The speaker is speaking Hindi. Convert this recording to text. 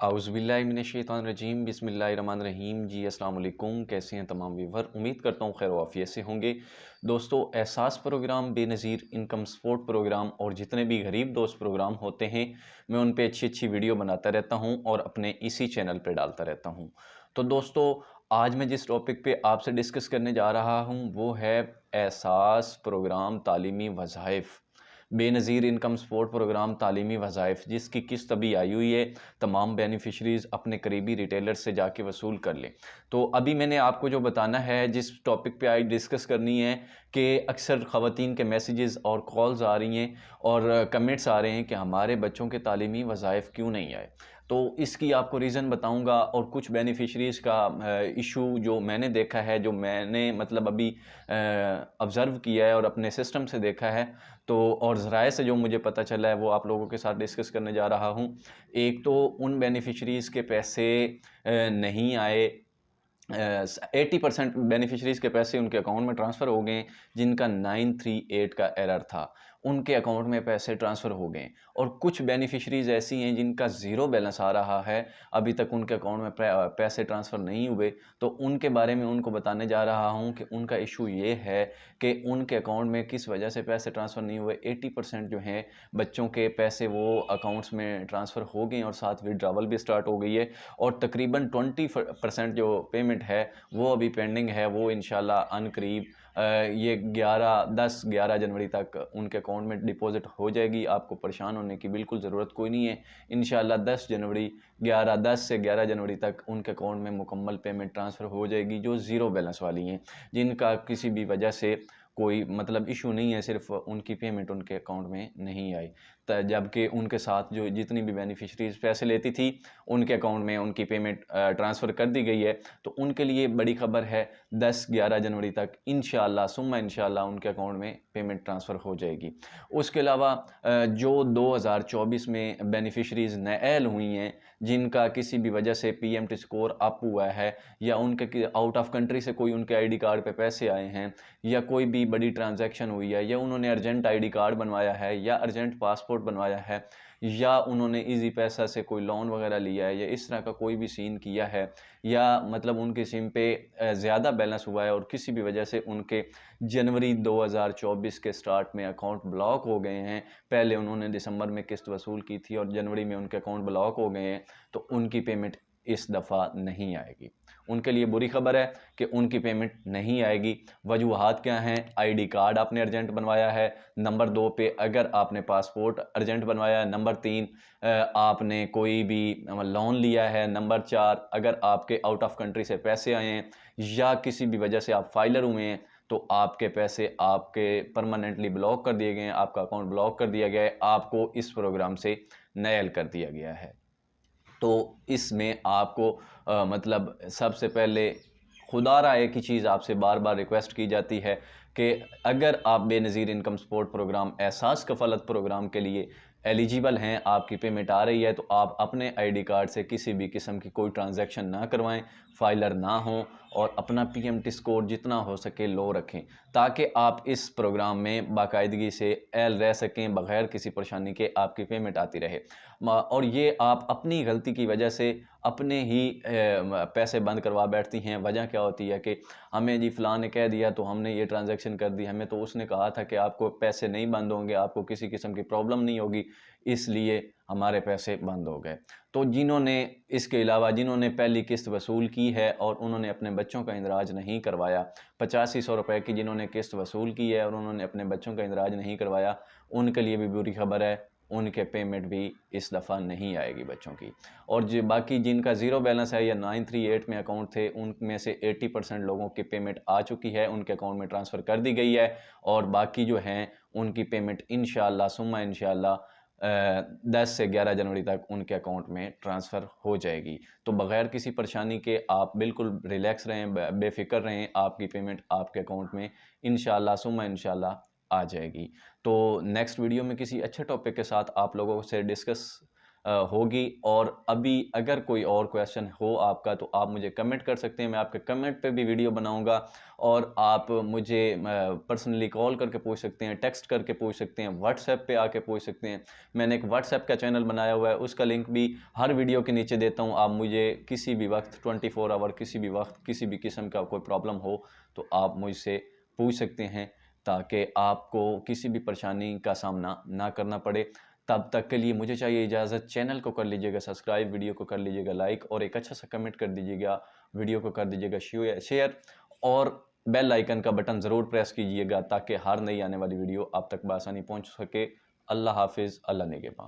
आउज़ुबिल्लाहिमिनश्शैतानिर्रजीम बिस्मिल्लाहिर्रहमानिर्रहीम। जी अस्सलाम वालेकुम, कैसे हैं तमाम व्यूवर। उम्मीद करता हूँ खैर वाफ़ियत से होंगे। दोस्तों, Ehsaas programme, Benazir income support programme और जितने भी गरीब दोस्त प्रोग्राम होते हैं, मैं उन पे अच्छी अच्छी वीडियो बनाता रहता हूँ और अपने इसी चैनल पे डालता रहता हूँ। तो दोस्तों, आज मैं जिस टॉपिक पे आपसे डिस्कस करने जा रहा हूँ वो है एहसास प्रोग्राम तालीमी वज़ाइफ़, बेनज़ीर इनकम सपोर्ट प्रोग्राम तालीमी वज़ाइफ़, जिसकी किस्त अभी आई हुई है। तमाम बेनिफिशरीज़ अपने करीबी रिटेलर से जाके वसूल कर लें। तो अभी मैंने आपको जो बताना है, जिस टॉपिक पे आज डिस्कस करनी है, कि अक्सर ख़वातीन के मैसेजेस और कॉल्स आ रही हैं और कमेंट्स आ रहे हैं कि हमारे बच्चों के तालीमी वज़ाइफ़ क्यों नहीं आए। तो इसकी आपको रीज़न बताऊंगा और कुछ बेनिफिशरीज़ का इशू जो मैंने देखा है, जो मैंने मतलब अभी ऑब्ज़र्व किया है और अपने सिस्टम से देखा है, तो और ज़राए से जो मुझे पता चला है वो आप लोगों के साथ डिस्कस करने जा रहा हूँ। एक तो उन बेनिफिशरीज़ के पैसे नहीं आए, 80% बेनिफिशरीज़ के पैसे उनके अकाउंट में ट्रांसफ़र हो गए जिनका 938 का एरर था, उनके अकाउंट में पैसे ट्रांसफ़र हो गए। और कुछ बेनिफिशरीज़ ऐसी हैं जिनका ज़ीरो बैलेंस आ रहा है, अभी तक उनके अकाउंट में पैसे ट्रांसफ़र नहीं हुए। तो उनके बारे में उनको बताने जा रहा हूँ कि उनका इशू ये है कि उनके अकाउंट में किस वजह से पैसे ट्रांसफ़र नहीं हुए। 80% जो हैं बच्चों के पैसे वो अकाउंट्स में ट्रांसफ़र हो गए और साथ विड्रॉवल भी स्टार्ट हो गई है। और तकरीबन 20% जो पेमेंट है वो अभी पेंडिंग है। वो इंशाल्लाह अनकरीब ये 11 जनवरी तक उनके अकाउंट में डिपॉजिट हो जाएगी। आपको परेशान होने की बिल्कुल ज़रूरत कोई नहीं है। इंशाल्लाह 10 से 11 जनवरी तक उनके अकाउंट में मुकम्मल पेमेंट ट्रांसफ़र हो जाएगी, जो ज़ीरो बैलेंस वाली हैं, जिनका किसी भी वजह से कोई मतलब इशू नहीं है, सिर्फ उनकी पेमेंट उनके अकाउंट में नहीं आई। जबकि उनके साथ जो जितनी भी बेनिफिशरीज़ पैसे लेती थी, उनके अकाउंट में उनकी पेमेंट ट्रांसफ़र कर दी गई है। तो उनके लिए बड़ी खबर है, 10-11 जनवरी तक इंशाअल्लाह सुम्मा इंशाअल्लाह उनके अकाउंट में पेमेंट ट्रांसफ़र हो जाएगी। उसके अलावा जो 2024 में बेनिफिशरीज़ नएल हुई हैं, जिनका किसी भी वजह से पीएमटी स्कोर अप हुआ है, या उनके आउट ऑफ कंट्री से कोई उनके आईडी कार्ड पे पैसे आए हैं, या कोई भी बड़ी ट्रांजैक्शन हुई है, या उन्होंने अर्जेंट आईडी कार्ड बनवाया है, या अर्जेंट पासपोर्ट बनवाया है, या उन्होंने इजी पैसा से कोई लोन वगैरह लिया है, या इस तरह का कोई भी सीन किया है, या मतलब उनके सिम पे ज़्यादा बैलेंस हुआ है और किसी भी वजह से उनके जनवरी 2024 के स्टार्ट में अकाउंट ब्लॉक हो गए हैं। पहले उन्होंने दिसंबर में किस्त वसूल की थी और जनवरी में उनके अकाउंट ब्लॉक हो गए हैं, तो उनकी पेमेंट इस दफ़ा नहीं आएगी। उनके लिए बुरी खबर है कि उनकी पेमेंट नहीं आएगी। वजूहात क्या हैं? आईडी कार्ड आपने अर्जेंट बनवाया है, नंबर 2 पे अगर आपने पासपोर्ट अर्जेंट बनवाया है, नंबर 3 आपने कोई भी लोन लिया है, नंबर 4 अगर आपके आउट ऑफ कंट्री से पैसे आए हैं, या किसी भी वजह से आप फाइलर हुए हैं, तो आपके पैसे आपके परमानेंटली ब्लॉक कर दिए गए हैं, आपका अकाउंट ब्लॉक कर दिया गया है, आपको इस प्रोग्राम से नयल कर दिया गया है। तो इसमें आपको मतलब सबसे पहले खुदारा एक ही चीज़ आपसे बार बार रिक्वेस्ट की जाती है कि अगर आप बेनज़ीर इनकम सपोर्ट प्रोग्राम, एहसास कफ़ालत प्रोग्राम के लिए एलिजिबल हैं, आपकी पेमेंट आ रही है, तो आप अपने आईडी कार्ड से किसी भी किस्म की कोई ट्रांजैक्शन ना करवाएं, फाइलर ना हों, और अपना पीएमटी स्कोर जितना हो सके लो रखें, ताकि आप इस प्रोग्राम में बाकायदगी से एल रह सकें, बग़ैर किसी परेशानी के आपकी पेमेंट आती रहे। और ये आप अपनी गलती की वजह से अपने ही पैसे बंद करवा बैठती हैं। वजह क्या होती है कि हमें जी फ़लाँ ने कह दिया तो हमने ये ट्रांजैक्शन कर दी, हमें तो उसने कहा था कि आपको पैसे नहीं बंद होंगे, आपको किसी किस्म की प्रॉब्लम नहीं होगी, इसलिए हमारे पैसे बंद हो गए। तो जिन्होंने इसके अलावा जिन्होंने पहली किस्त वसूल की है और उन्होंने अपने बच्चों का इंदराज नहीं करवाया, 8500 रुपये की जिन्होंने किस्त वसूल की है और उन्होंने अपने बच्चों का इंदराज नहीं करवाया, उनके लिए भी बुरी खबर है, उनके पेमेंट भी इस दफ़ा नहीं आएगी बच्चों की। और जो बाकी जिनका ज़ीरो बैलेंस है या 938 में अकाउंट थे, उनमें से 80% लोगों की पेमेंट आ चुकी है, उनके अकाउंट में ट्रांसफ़र कर दी गई है। और बाकी जो हैं उनकी पेमेंट इंशाअल्लाह सुम्मा इंशाअल्लाह 10 से 11 जनवरी तक उनके अकाउंट में ट्रांसफ़र हो जाएगी। तो बग़ैर किसी परेशानी के आप बिल्कुल रिलैक्स रहें, बेफ़िक्र रहें, आपकी पेमेंट आपके अकाउंट में इंशाअल्लाह सुम्मा इंशाअल्लाह आ जाएगी। तो नेक्स्ट वीडियो में किसी अच्छे टॉपिक के साथ आप लोगों से डिस्कस होगी। और अभी अगर कोई और क्वेश्चन हो आपका तो आप मुझे कमेंट कर सकते हैं, मैं आपके कमेंट पे भी वीडियो बनाऊंगा। और आप मुझे पर्सनली कॉल करके पूछ सकते हैं, टेक्स्ट करके पूछ सकते हैं, व्हाट्सएप पे आके पूछ सकते हैं। मैंने एक व्हाट्सएप का चैनल बनाया हुआ है, उसका लिंक भी हर वीडियो के नीचे देता हूँ। आप मुझे किसी भी वक्त 24 आवर किसी भी वक्त किसी भी किस्म का कोई प्रॉब्लम हो तो आप मुझसे पूछ सकते हैं, ताकि आपको किसी भी परेशानी का सामना ना करना पड़े। तब तक के लिए मुझे चाहिए इजाज़त। चैनल को कर लीजिएगा सब्सक्राइब, वीडियो को कर लीजिएगा लाइक और एक अच्छा सा कमेंट कर दीजिएगा, वीडियो को कर दीजिएगा शेयर और बेल आइकन का बटन ज़रूर प्रेस कीजिएगा ताकि हर नई आने वाली वीडियो आप तक बआसानी पहुंच सके। अल्लाह हाफिज़, अल्लाह निगहबान।